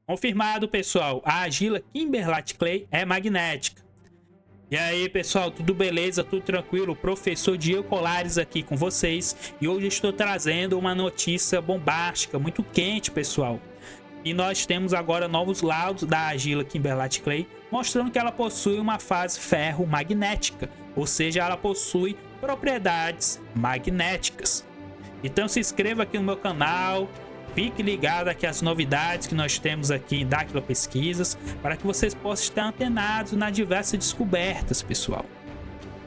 Confirmado, pessoal, a argila Kimberlite Clay é magnética. E aí, pessoal, tudo beleza? Tudo tranquilo? O professor Diego Colares aqui com vocês. E hoje estou trazendo uma notícia bombástica, muito quente, pessoal. E nós temos agora novos laudos da argila Kimberlite Clay, mostrando que ela possui uma fase ferro-magnética, ou seja, ela possui propriedades magnéticas. Então se inscreva aqui no meu canal, fique ligado aqui às novidades que nós temos aqui em Daquila Pesquisas, para que vocês possam estar antenados nas diversas descobertas, pessoal.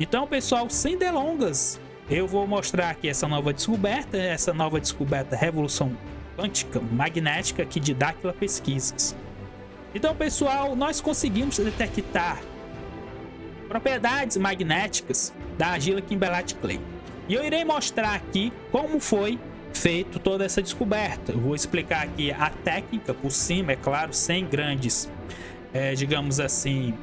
Então, pessoal, sem delongas, eu vou mostrar aqui essa nova descoberta Revolução Quântica Magnética aqui de Daquila Pesquisas. Então, pessoal, nós conseguimos detectar propriedades magnéticas da argila Kimberlite Clay. E eu irei mostrar aqui como foi feito toda essa descoberta. Eu vou explicar aqui a técnica por cima, é claro, sem grandes, digamos assim,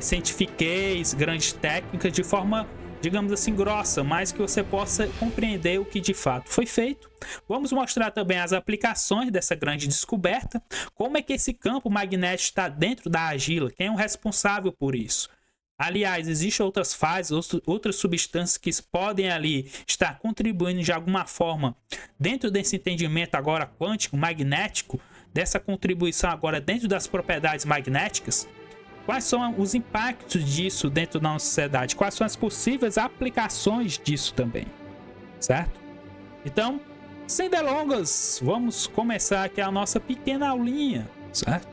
cientifiquez, grandes técnicas, de forma, digamos assim, grossa, mas que você possa compreender o que de fato foi feito. Vamos mostrar também as aplicações dessa grande descoberta, como é que esse campo magnético está dentro da argila, quem é o responsável por isso. Aliás, existem outras fases, outras substâncias que podem ali estar contribuindo de alguma forma dentro desse entendimento agora quântico, magnético, dessa contribuição agora dentro das propriedades magnéticas. Quais são os impactos disso dentro da nossa sociedade? Quais são as possíveis aplicações disso também? Certo? Então, sem delongas, vamos começar aqui a nossa pequena aulinha, certo?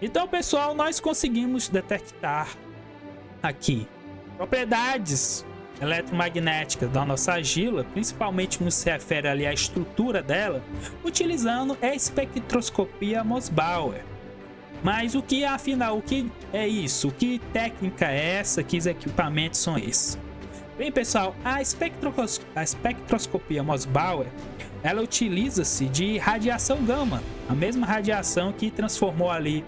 Então, pessoal, nós conseguimos detectar aqui propriedades eletromagnéticas da nossa argila, principalmente no que se refere ali à estrutura dela, utilizando a espectroscopia Mossbauer. Mas o que, afinal, o que é isso? Que técnica é essa? Que equipamentos são esses? Bem, pessoal, a espectroscopia Mossbauer, ela utiliza-se de radiação gama, a mesma radiação que transformou ali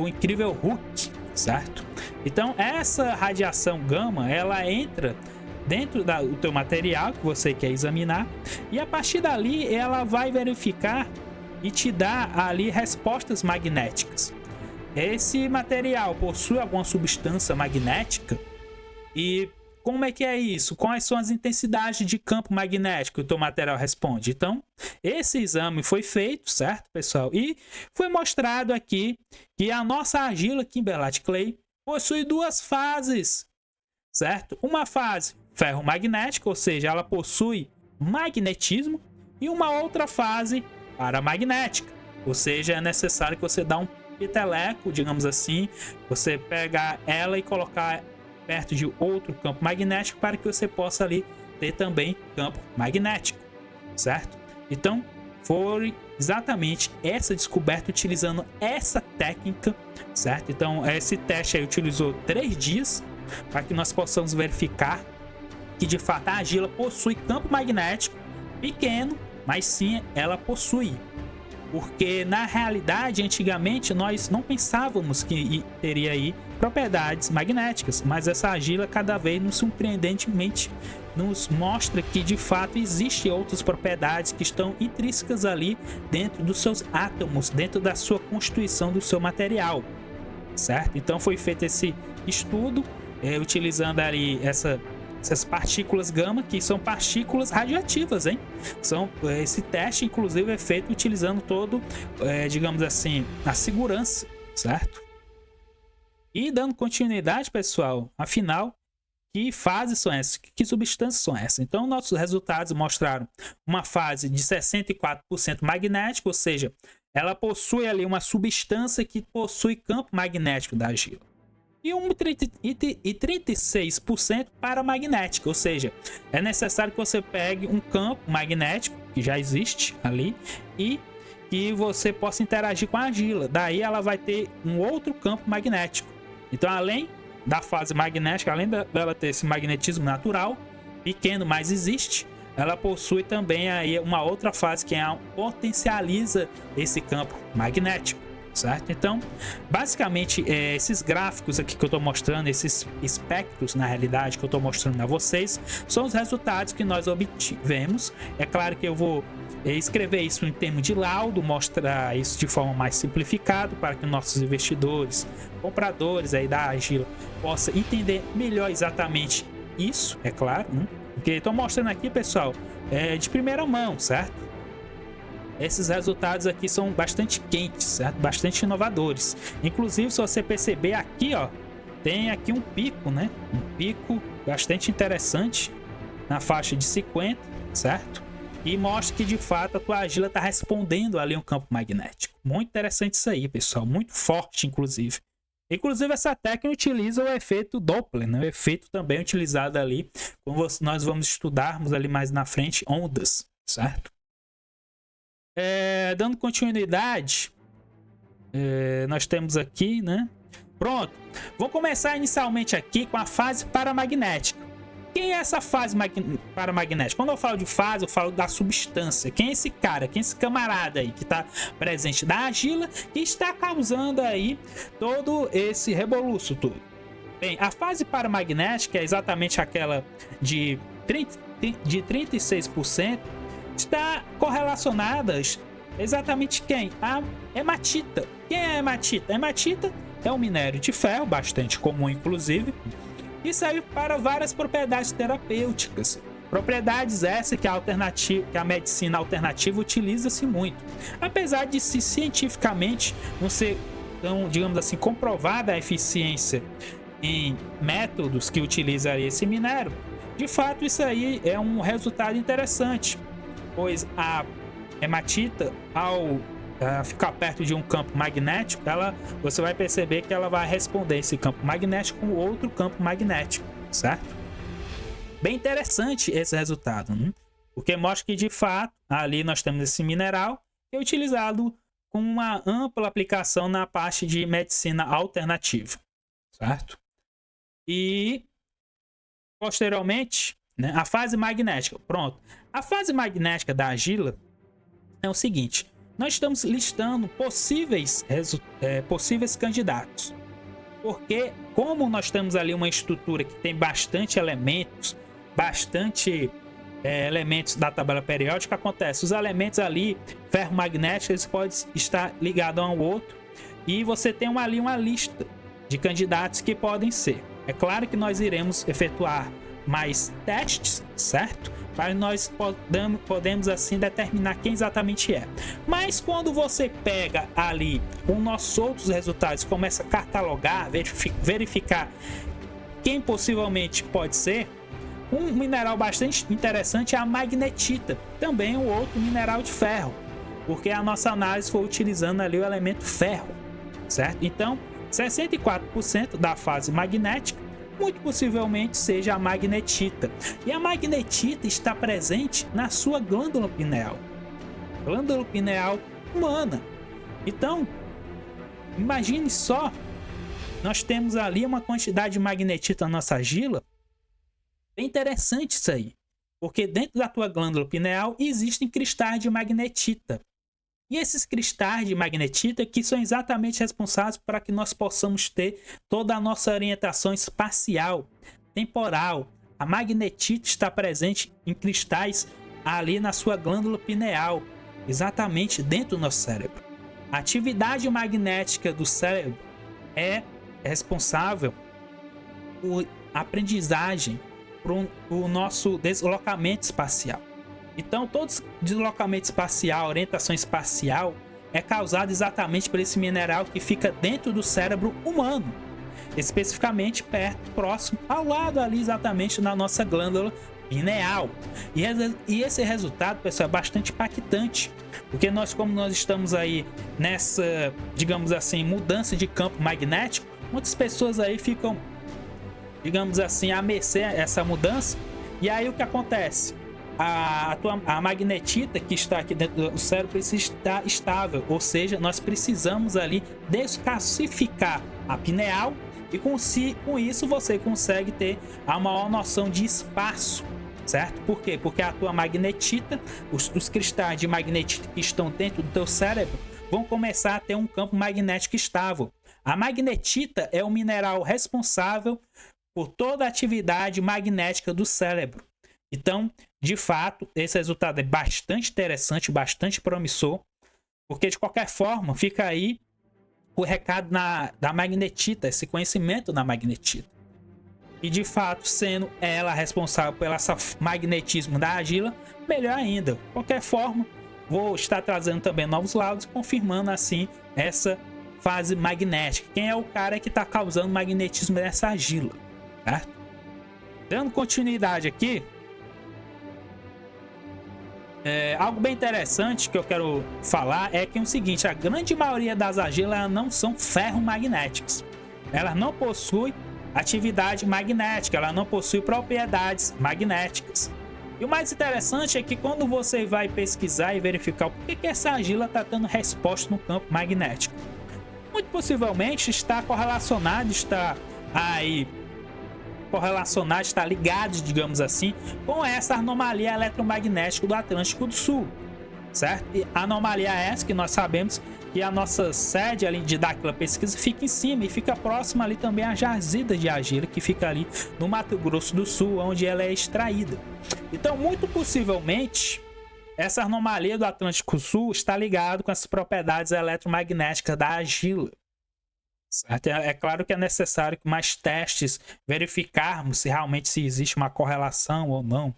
o incrível Hulk, certo? Então essa radiação gama, ela entra dentro do teu material que você quer examinar, e a partir dali ela vai verificar e te dar ali respostas magnéticas. Esse material possui alguma substância magnética, e como é que é isso? Quais são as intensidades de campo magnético que o teu material responde? Então, esse exame foi feito, certo, pessoal? E foi mostrado aqui que a nossa argila Kimberlite Clay possui duas fases, certo? Uma fase ferromagnética, ou seja, ela possui magnetismo, e uma outra fase paramagnética, ou seja, é necessário que você dê um peteleco, digamos assim, você pegar ela e colocar perto de outro campo magnético para que você possa ali ter também campo magnético, certo? Então foi exatamente essa descoberta utilizando essa técnica, certo? Então esse teste aí utilizou 3 dias para que nós possamos verificar que de fato a argila possui campo magnético pequeno, mas sim ela possui. Porque na realidade, antigamente, nós não pensávamos que teria aí propriedades magnéticas, mas essa argila cada vez nos surpreendentemente nos mostra que de fato existem outras propriedades que estão intrínsecas ali dentro dos seus átomos, dentro da sua constituição do seu material, certo? Então foi feito esse estudo utilizando ali essas partículas gama, que são partículas radioativas, hein? Esse teste, inclusive, é feito utilizando todo, digamos assim, a segurança, certo? E dando continuidade, pessoal, afinal, que fases são essas? Que substâncias são essas? Então, nossos resultados mostraram uma fase de 64% magnética, ou seja, ela possui ali uma substância que possui campo magnético da argila. E 36% paramagnética, ou seja, é necessário que você pegue um campo magnético que já existe ali e que você possa interagir com a argila. Daí ela vai ter um outro campo magnético. Então, além da fase magnética, além dela ter esse magnetismo natural, pequeno, mas existe, ela possui também aí uma outra fase que potencializa esse campo magnético, certo? Então, basicamente, esses gráficos aqui que eu estou mostrando, esses espectros, na realidade, que eu estou mostrando a vocês, são os resultados que nós obtivemos. É claro que eu vou escrever isso em termos de laudo, mostrar isso de forma mais simplificada para que nossos investidores, compradores aí da Agila possam entender melhor exatamente isso, é claro, né? Porque estou mostrando aqui, pessoal, de primeira mão, certo? Esses resultados aqui são bastante quentes, certo? Bastante inovadores. Inclusive, se você perceber aqui, ó, tem aqui um pico, né? Um pico bastante interessante na faixa de 50, certo? E mostra que de fato a tua argila está respondendo ali um campo magnético. Muito interessante isso aí, pessoal. Muito forte, inclusive. Inclusive, essa técnica utiliza o efeito Doppler, né? O efeito também utilizado ali, como nós vamos estudarmos ali mais na frente, ondas, certo? Dando continuidade, nós temos aqui, né? Pronto. Vou começar inicialmente aqui com a fase paramagnética. Quem é essa fase paramagnética? Quando eu falo de fase, eu falo da substância. Quem é esse cara? Quem é esse camarada aí que está presente da argila que está causando aí todo esse rebuliço todo? Bem, a fase paramagnética é exatamente aquela de 36%, está correlacionada exatamente quem? A hematita. Quem é a hematita? A hematita é um minério de ferro, bastante comum inclusive, e serve para várias propriedades terapêuticas. Propriedades essas que a medicina alternativa utiliza-se muito. Apesar de se cientificamente não ser tão, digamos assim, comprovada a eficiência em métodos que utilizam esse minério, de fato isso aí é um resultado interessante, pois a hematita, ao ficar perto de um campo magnético, você vai perceber que ela vai responder esse campo magnético com outro campo magnético, certo? Bem interessante esse resultado, né? Porque mostra que de fato ali nós temos esse mineral que é utilizado com uma ampla aplicação na parte de medicina alternativa, certo? E posteriormente, né, a fase magnética. Pronto. A fase magnética da argila é o seguinte: nós estamos listando possíveis candidatos, porque como nós temos ali uma estrutura que tem bastante elementos, elementos da tabela periódica, acontece, os elementos ali ferromagnéticos, eles podem estar ligados um ao outro, e você tem ali uma lista de candidatos que podem ser. É claro que nós iremos efetuar mais testes, certo? Para nós podemos assim determinar quem exatamente é. Mas quando você pega ali os nossos outros resultados, começa a catalogar, verificar quem possivelmente pode ser, um mineral bastante interessante é a magnetita, também um outro mineral de ferro, porque a nossa análise foi utilizando ali o elemento ferro, certo? Então, 64% da fase magnética muito possivelmente seja a magnetita. E a magnetita está presente na sua glândula pineal humana. Então, imagine só, nós temos ali uma quantidade de magnetita na nossa argila. É interessante isso aí, porque dentro da tua glândula pineal existem cristais de magnetita. E esses cristais de magnetita que são exatamente responsáveis para que nós possamos ter toda a nossa orientação espacial, temporal. A magnetita está presente em cristais ali na sua glândula pineal, exatamente dentro do nosso cérebro. A atividade magnética do cérebro é responsável por aprendizagem, por o nosso deslocamento espacial. Então, todo deslocamento espacial, orientação espacial, é causado exatamente por esse mineral que fica dentro do cérebro humano, especificamente perto, próximo, ao lado ali exatamente da nossa glândula pineal. E esse resultado, pessoal, é bastante impactante, porque como nós estamos aí nessa, digamos assim, mudança de campo magnético, muitas pessoas aí ficam, digamos assim, a mercê essa mudança. E aí o que acontece? A magnetita que está aqui dentro do cérebro precisa estar estável, ou seja, nós precisamos ali descalcificar a pineal, e com isso você consegue ter a maior noção de espaço, certo? Por quê? Porque a tua magnetita, os cristais de magnetita que estão dentro do teu cérebro, vão começar a ter um campo magnético estável. A magnetita é o mineral responsável por toda a atividade magnética do cérebro. Então, de fato, esse resultado é bastante interessante, bastante promissor, porque de qualquer forma fica aí o recado da magnetita, esse conhecimento da magnetita. E de fato, sendo ela responsável pelo magnetismo da argila, melhor ainda. De qualquer forma, vou estar trazendo também novos laudos, confirmando assim essa fase magnética. Quem é o cara que está causando magnetismo nessa argila, certo? Dando continuidade aqui, algo bem interessante que eu quero falar é que é o seguinte: a grande maioria das argilas não são ferromagnéticas. Elas não possuem atividade magnética, ela não possui propriedades magnéticas. E o mais interessante é que quando você vai pesquisar e verificar o porquê que essa argila está dando resposta no campo magnético, muito possivelmente está correlacionado, está ligado, digamos assim, com essa anomalia eletromagnética do Atlântico do Sul, certo? E a anomalia é essa que nós sabemos que a nossa sede ali de daquela pesquisa fica em cima e fica próxima ali também à jazida de argila que fica ali no Mato Grosso do Sul, onde ela é extraída. Então, muito possivelmente, essa anomalia do Atlântico Sul está ligada com as propriedades eletromagnéticas da argila. Certo? É claro que é necessário que mais testes verificarmos se realmente existe uma correlação ou não.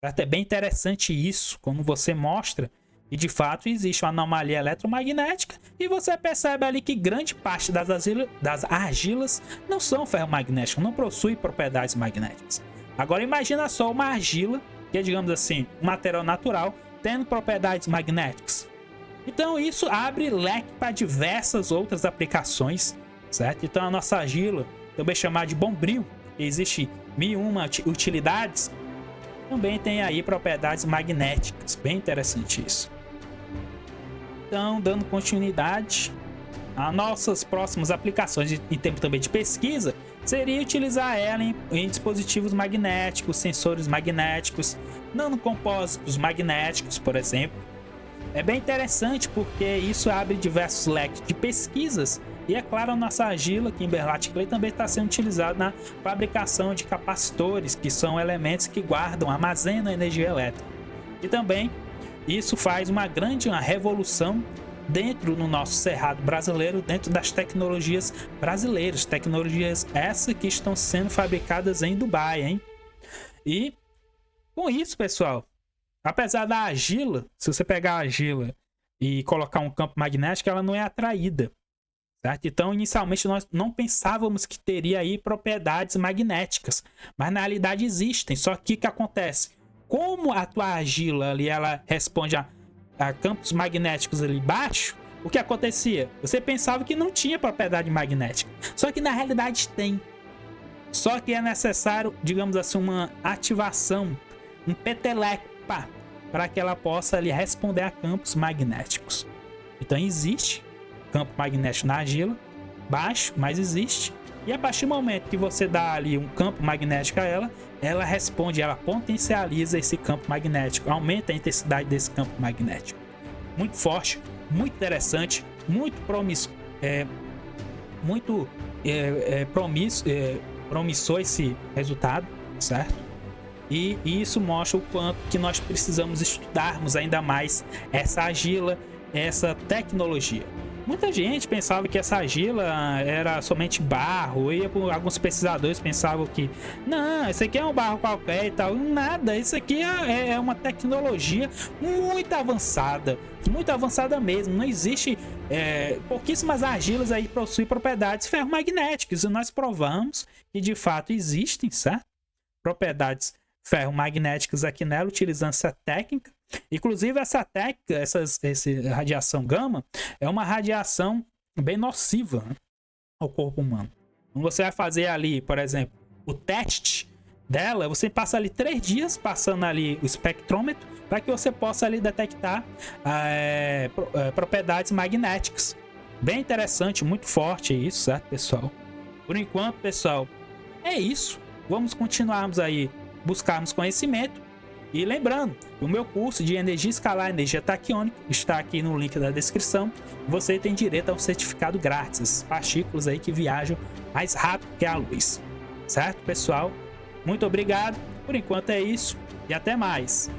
Certo? É bem interessante isso, quando você mostra e de fato existe uma anomalia eletromagnética e você percebe ali que grande parte das argilas não são ferromagnéticas, não possuem propriedades magnéticas. Agora imagina só uma argila, que é, digamos assim, um material natural, tendo propriedades magnéticas. Então isso abre leque para diversas outras aplicações, certo? Então a nossa argila, também chamada de bombril, que existe 1001 utilidades, também tem aí propriedades magnéticas. Bem interessante isso. Então, dando continuidade, as nossas próximas aplicações em tempo também de pesquisa seria utilizar ela em dispositivos magnéticos, sensores magnéticos, nanocompósitos magnéticos, por exemplo. É bem interessante porque isso abre diversos leques de pesquisas e, é claro, a nossa argila, Kimberlite Clay, também está sendo utilizada na fabricação de capacitores, que são elementos que guardam, armazenam energia elétrica. E também isso faz uma revolução dentro do nosso cerrado brasileiro, dentro das tecnologias brasileiras, tecnologias essas que estão sendo fabricadas em Dubai, hein? E com isso, pessoal, apesar da argila, se você pegar a argila e colocar um campo magnético, ela não é atraída, certo? Então, inicialmente, nós não pensávamos que teria aí propriedades magnéticas, mas na realidade existem. Só que o que acontece? Como a tua argila ali, ela responde a campos magnéticos ali embaixo, o que acontecia? Você pensava que não tinha propriedade magnética, só que na realidade tem. Só que é necessário, digamos assim, uma ativação, um peteleco, para que ela possa ali responder a campos magnéticos. Então existe campo magnético na argila, baixo, mas existe. E a partir do momento que você dá ali um campo magnético a ela responde, ela potencializa esse campo magnético, aumenta a intensidade desse campo magnético. Muito forte, muito interessante, muito promissor esse resultado, certo? E isso mostra o quanto que nós precisamos estudarmos ainda mais essa argila, essa tecnologia. Muita gente pensava que essa argila era somente barro, e alguns pesquisadores pensavam que não, isso aqui é um barro qualquer e tal. Nada, isso aqui é uma tecnologia muito avançada mesmo. Não existe, pouquíssimas argilas aí possuem propriedades ferromagnéticas, e nós provamos que de fato existem, certo? Propriedades ferromagnéticas aqui nela, utilizando essa técnica. Inclusive essa técnica, essa radiação gama, é uma radiação bem nociva, né, ao corpo humano. Então você vai fazer ali, por exemplo, o teste dela, você passa ali 3 dias passando ali o espectrômetro para que você possa ali detectar propriedades magnéticas. Bem interessante, muito forte isso, certo, pessoal? Por enquanto, pessoal, é isso. Vamos continuarmos aí, buscarmos conhecimento E lembrando, o meu curso de energia escalar, energia taquiônica, está aqui no link da descrição. Você tem direito a um certificado grátis, partículas aí que viajam mais rápido que a luz. Certo, pessoal? Muito obrigado. Por enquanto é isso e até mais.